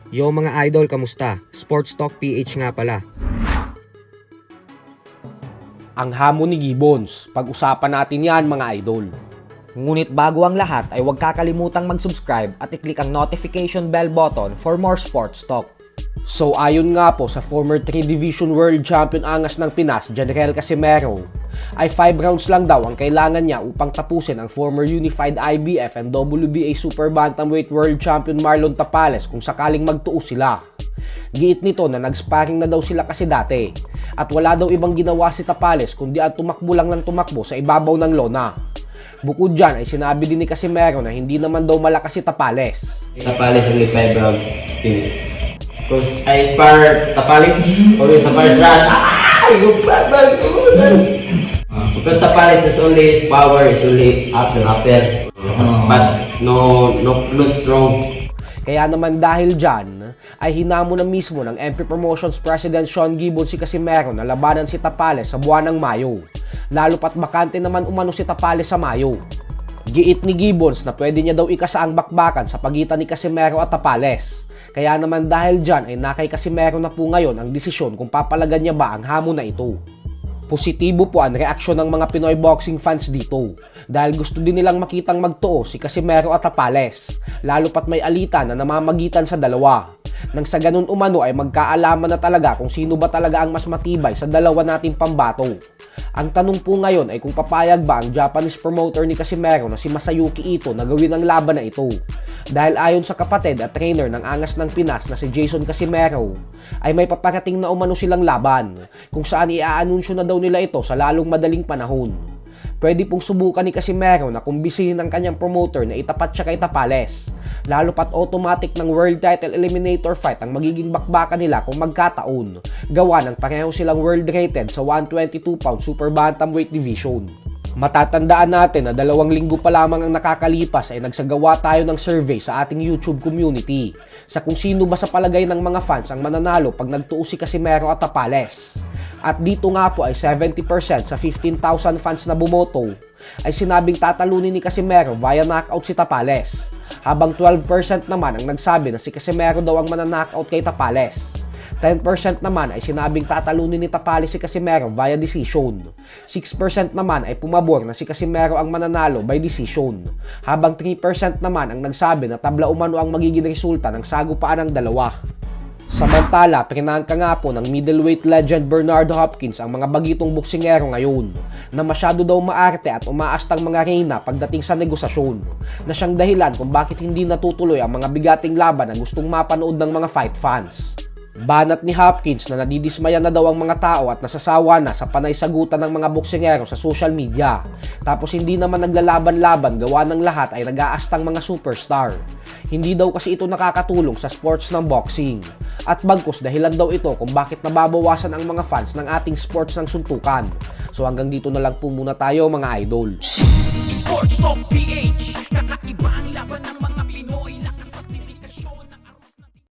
Yo mga idol, kamusta? Sports Talk PH nga pala. Ang hamon ni Gibbons. Pag-usapan natin yan mga idol. Ngunit bago ang lahat ay huwag kakalimutang mag-subscribe at i-click ang notification bell button for more sports talk. So ayon nga po sa former 3-Division World Champion angas ng Pinas, Janriel Casimero, ay 5 rounds lang daw ang kailangan niya upang tapusin ang former Unified IBF and WBA Super Bantamweight World Champion Marlon Tapales kung sakaling magtuos sila. Giit nito na nag-sparring na daw sila kasi dati at wala daw ibang ginawa si Tapales kundi ang tumakbo lang ng tumakbo sa ibabaw ng lona. Bukod dyan ay sinabi din ni Casimero na hindi naman daw malakas si Tapales. Tapales only 5 rounds finish. Because I spar Tapales always a first round. Because Tapales is only his power is only after. But no strong. Kaya naman dahil dyan, ay hinamo na mismo ng MP Promotions President Sean Gibbons si Casimero na labanan si Tapales sa buwan ng Mayo. Lalo pat bakante naman umano si Tapales sa Mayo. Giit ni Gibbons na pwede niya daw ikasa ang bakbakan sa pagitan ni Casimero at Tapales. Kaya naman dahil dyan ay nakay Casimero na po ngayon ang desisyon kung papalagan niya ba ang hamon na ito. Positibo po ang reaksyon ng mga Pinoy boxing fans dito dahil gusto din nilang makitang magtuo si Casimero at Tapales, lalo pat may alitan na namamagitan sa dalawa. Nang sa ganun umano ay magkaalaman na talaga kung sino ba talaga ang mas matibay sa dalawa nating pambato. Ang tanong po ngayon ay kung papayag ba ang Japanese promoter ni Casimero na si Masayuki Ito na gawin ang laban na ito. Dahil ayon sa kapatid at trainer ng angas ng Pinas na si Jason Casimero, ay may paparating na umano silang laban kung saan iaanunsyo na daw nila ito sa lalong madaling panahon. Pwede pong subukan ni Casimero na kumbisihin ang kanyang promoter na itapat siya kay Tapales, lalo pat automatic ng world title eliminator fight ang magiging bakbakan nila kung magkataon, gawa ng pareho silang world rated sa 122 pound super bantamweight division. Matatandaan natin na 2 linggo pa lamang ang nakakalipas ay nagsagawa tayo ng survey sa ating YouTube community sa kung sino ba sa palagay ng mga fans ang mananalo pag nagtuos si Casimero at Tapales. At dito nga po ay 70% sa 15,000 fans na bumoto ay sinabing tatalunin ni Casimero via knockout si Tapales, habang 12% naman ang nagsabi na si Casimero daw ang mananockout kay Tapales. 10% naman ay sinabing tatalunin ni Tapales si Casimero via decision. 6% naman ay pumabor na si Casimero ang mananalo by decision. Habang 3% naman ang nagsabi na tabla umano ang magiging resulta ng sagupaan ng dalawa. Samantala, prinangka nga po ng middleweight legend Bernardo Hopkins ang mga bagitong boksingero ngayon na masyado daw maarte at umaastang mga reyna pagdating sa negosasyon na siyang dahilan kung bakit hindi natutuloy ang mga bigating laban na gustong mapanood ng mga fight fans. Banat ni Hopkins na nadidismaya na daw ang mga tao at nasasawa na sa panay sagutan ng mga boksingero sa social media. Tapos hindi naman naglalaban-laban, gawa ng lahat ay nag-aastang mga superstar. Hindi daw kasi ito nakakatulong sa sports ng boxing. At bagkus dahilan daw ito kung bakit nababawasan ang mga fans ng ating sports ng suntukan. So hanggang dito na lang po muna tayo mga idol. Sports Talk PH, kakaiba ang laban ng mga